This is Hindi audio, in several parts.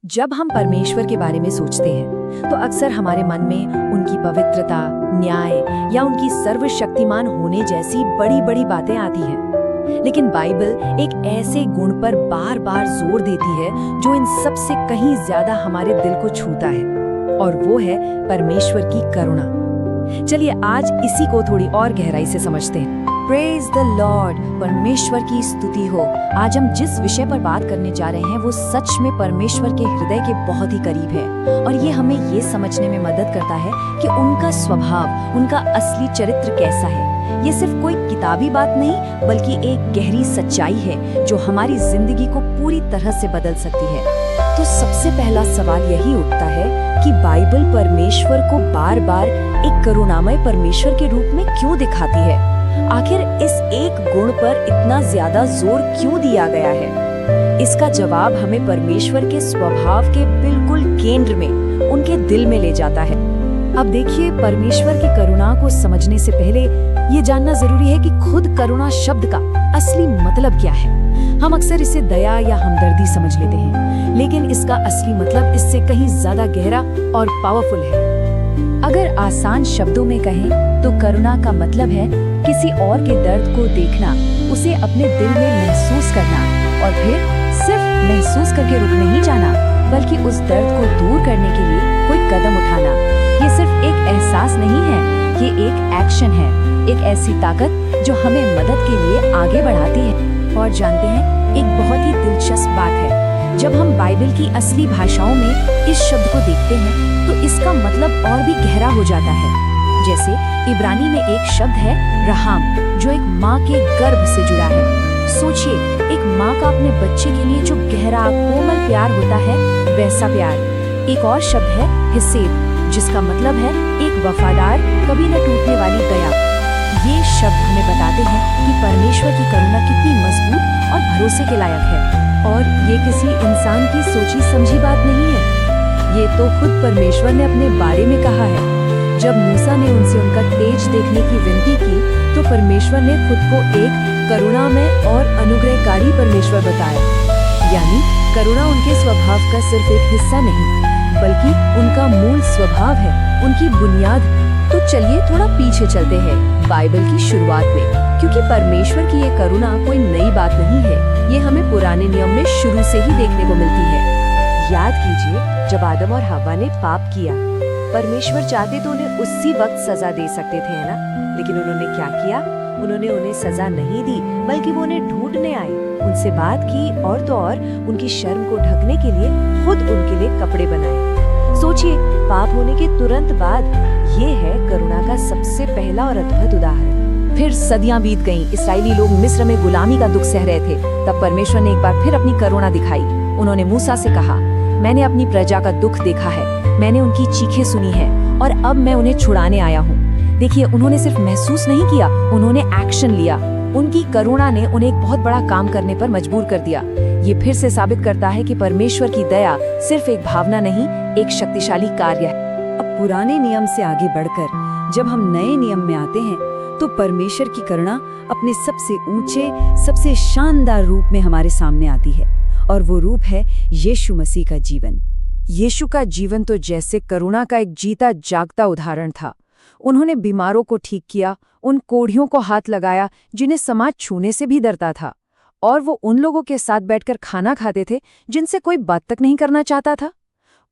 जब हम परमेश्वर के बारे में सोचते हैं तो अक्सर हमारे मन में उनकी पवित्रता, न्याय या उनकी सर्वशक्तिमान होने जैसी बड़ी बड़ी बातें आती हैं। लेकिन बाइबल एक ऐसे गुण पर बार बार जोर देती है जो इन सब से कहीं ज्यादा हमारे दिल को छूता है, और वो है परमेश्वर की करुणा। चलिए आज इसी को थोड़ी और गहराई से समझते हैं। प्रेज द लॉर्ड, परमेश्वर की स्तुति हो। आज हम जिस विषय पर बात करने जा रहे हैं वो सच में परमेश्वर के हृदय के बहुत ही करीब है, और ये हमें ये समझने में मदद करता है कि उनका स्वभाव, उनका असली चरित्र कैसा है। ये सिर्फ कोई किताबी बात नहीं, बल्कि एक गहरी सच्चाई है जो हमारी जिंदगी को पूरी तरह से बदल सकती है। तो सबसे पहला सवाल यही उठता है कि बाइबल परमेश्वर को बार बार एक करुणामय परमेश्वर के रूप में क्यों दिखाती है। आखिर इस एक गुण पर इतना ज्यादा जोर क्यों दिया गया है? इसका जवाब हमें परमेश्वर के स्वभाव के बिल्कुल केंद्र में, उनके दिल में ले जाता है। अब देखिए, परमेश्वर की करुणा को समझने से पहले ये जानना जरूरी है कि खुद करुणा शब्द का असली मतलब क्या है। हम अक्सर इसे दया या हमदर्दी समझ लेते हैं, लेकिन इसका असली मतलब इससे कहीं ज्यादा गहरा और पावरफुल है। अगर आसान शब्दों में कहें तो करुणा का मतलब है किसी और के दर्द को देखना, उसे अपने दिल में महसूस करना, और फिर सिर्फ महसूस करके रुक नहीं जाना, बल्कि उस दर्द को दूर करने के लिए कोई कदम उठाना। ये सिर्फ एक एहसास नहीं है, ये एक एक्शन है, एक ऐसी ताकत जो हमें मदद के लिए आगे बढ़ाती है। और जानते हैं, एक बहुत ही दिलचस्प बात है, जब हम बाइबल की असली भाषाओं में इस शब्द को देखते हैं तो इसका मतलब और भी गहरा हो जाता है। जैसे इब्रानी में एक शब्द है रहाम, जो एक माँ के गर्भ से जुड़ा है। सोचिए, एक माँ का अपने बच्चे के लिए जो गहरा कोमल प्यार होता है, वैसा प्यार। एक और शब्द है हिस्सेब, जिसका मतलब है एक वफादार, कभी न टूटने वाली दया। ये शब्द हमें बताते हैं कि परमेश्वर की करुणा कितनी मजबूत और भरोसे के लायक है, और ये किसी इंसान की सोची समझी बात नहीं है। ये तो खुद परमेश्वर ने अपने बारे में कहा है। जब मूसा ने उनसे उनका तेज देखने की विनती की तो परमेश्वर ने खुद को एक करुणामय और अनुग्रहकारी परमेश्वर बताया। यानी करुणा उनके स्वभाव का सिर्फ एक हिस्सा नहीं, बल्कि उनका मूल स्वभाव है, उनकी बुनियाद। तो चलिए थोड़ा पीछे चलते हैं बाइबल की शुरुआत में, क्योंकि परमेश्वर की ये करुणा कोई नई बात नहीं है। ये हमें पुराने नियम में शुरू से ही देखने को मिलती है। याद कीजिए, जब आदम और हव्वा ने पाप किया, परमेश्वर चाहते तो उन्हें उसी वक्त सजा दे सकते थे, है ना? लेकिन उन्होंने क्या किया? उन्होंने उन्हें सजा नहीं दी, बल्कि वो उन्हें ढूंढने आए, उनसे बात की, और तो और उनकी शर्म को ढकने के लिए खुद उनके लिए कपड़े बनाए। सोचिए, पाप होने के तुरंत बाद ये है करुणा का सबसे पहला और अद्भुत उदाहरण। फिर सदियां बीत गईं, इस्राएली लोग मिस्र में गुलामी का दुख सह रहे थे। तब परमेश्वर ने एक बार फिर अपनी करुणा दिखाई। उन्होंने मूसा से कहा, मैंने अपनी प्रजा का दुख देखा है, मैंने उनकी चीखें सुनी है, और अब मैं उन्हें छुड़ाने आया हूँ। देखिए, उन्होंने सिर्फ महसूस नहीं किया, उन्होंने एक्शन लिया। उनकी करुणा ने उन्हें एक बहुत बड़ा काम करने पर मजबूर कर दिया। ये फिर से साबित करता है कि परमेश्वर की दया सिर्फ एक भावना नहीं, एक शक्तिशाली कार्य है। अब पुराने नियम से आगे बढ़कर जब हम नए नियम में आते हैं तो परमेश्वर की करुणा अपने सबसे ऊंचे, सबसे शानदार रूप में हमारे सामने आती है, और वो रूप है यीशु मसीह का जीवन। यीशु का जीवन तो जैसे करुणा का एक जीता जागता उदाहरण था। उन्होंने बीमारों को ठीक किया, उन कोढ़ियों को हाथ लगाया जिन्हें समाज छूने से भी डरता था, और वो उन लोगों के साथ बैठकर खाना खाते थे जिनसे कोई बात तक नहीं करना चाहता था।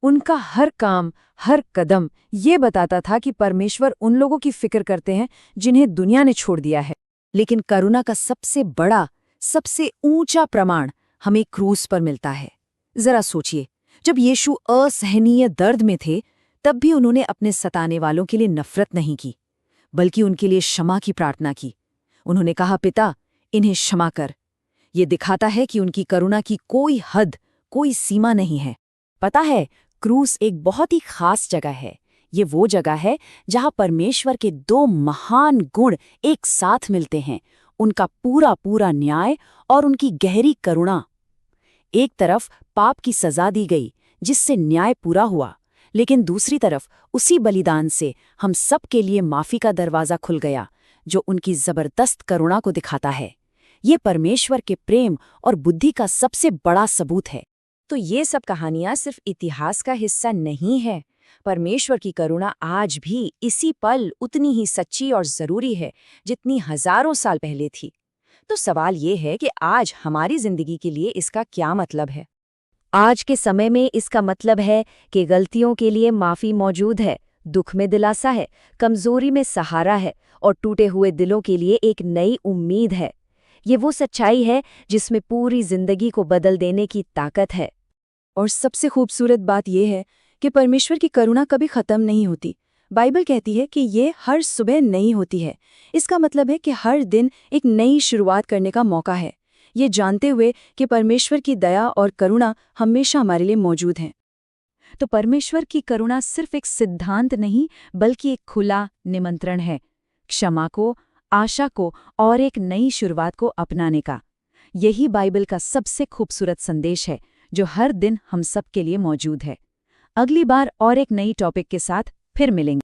उनका हर काम, हर कदम ये बताता था कि परमेश्वर उन लोगों की फिक्र करते हैं जिन्हें दुनिया ने छोड़ दिया है। लेकिन करुणा का सबसे बड़ा, सबसे ऊंचा प्रमाण हमें क्रूस पर मिलता है। जरा सोचिए, जब यीशु असहनीय दर्द में थे, तब भी उन्होंने अपने सताने वालों के लिए नफरत नहीं की, बल्कि उनके लिए क्षमा की प्रार्थना की। उन्होंने कहा, पिता, इन्हें क्षमा कर। ये दिखाता है कि उनकी करुणा की कोई हद, कोई सीमा नहीं है। पता है, क्रूस एक बहुत ही खास जगह है। ये वो जगह है जहां परमेश्वर के दो महान गुण एक साथ मिलते हैं, उनका पूरा पूरा न्याय और उनकी गहरी करुणा। एक तरफ पाप की सजा दी गई जिससे न्याय पूरा हुआ, लेकिन दूसरी तरफ उसी बलिदान से हम सब के लिए माफी का दरवाजा खुल गया, जो उनकी जबरदस्त करुणा को दिखाता है। ये परमेश्वर के प्रेम और बुद्धि का सबसे बड़ा सबूत है। तो ये सब कहानियां सिर्फ इतिहास का हिस्सा नहीं है। परमेश्वर की करुणा आज भी इसी पल उतनी ही सच्ची और जरूरी है जितनी हजारों साल पहले थी। तो सवाल ये है कि आज हमारी जिंदगी के लिए इसका क्या मतलब है? आज के समय में इसका मतलब है कि गलतियों के लिए माफी मौजूद है, दुख में दिलासा है, कमजोरी में सहारा है और टूटे हुए दिलों के लिए एक नई उम्मीद है। ये वो सच्चाई है जिसमें पूरी जिंदगी को बदल देने की ताकत है। और सबसे खूबसूरत बात यह है कि परमेश्वर की करुणा कभी खत्म नहीं होती। बाइबल कहती है कि ये हर सुबह नई होती है। इसका मतलब है कि हर दिन एक नई शुरुआत करने का मौका है, ये जानते हुए कि परमेश्वर की दया और करुणा हमेशा हमारे लिए मौजूद हैं। तो परमेश्वर की करुणा सिर्फ एक सिद्धांत नहीं, बल्कि एक खुला निमंत्रण है, क्षमा को, आशा को और एक नई शुरुआत को अपनाने का। यही बाइबल का सबसे खूबसूरत संदेश है, जो हर दिन हम सब के लिए मौजूद है। अगली बार और एक नई टॉपिक के साथ फिर मिलेंगे।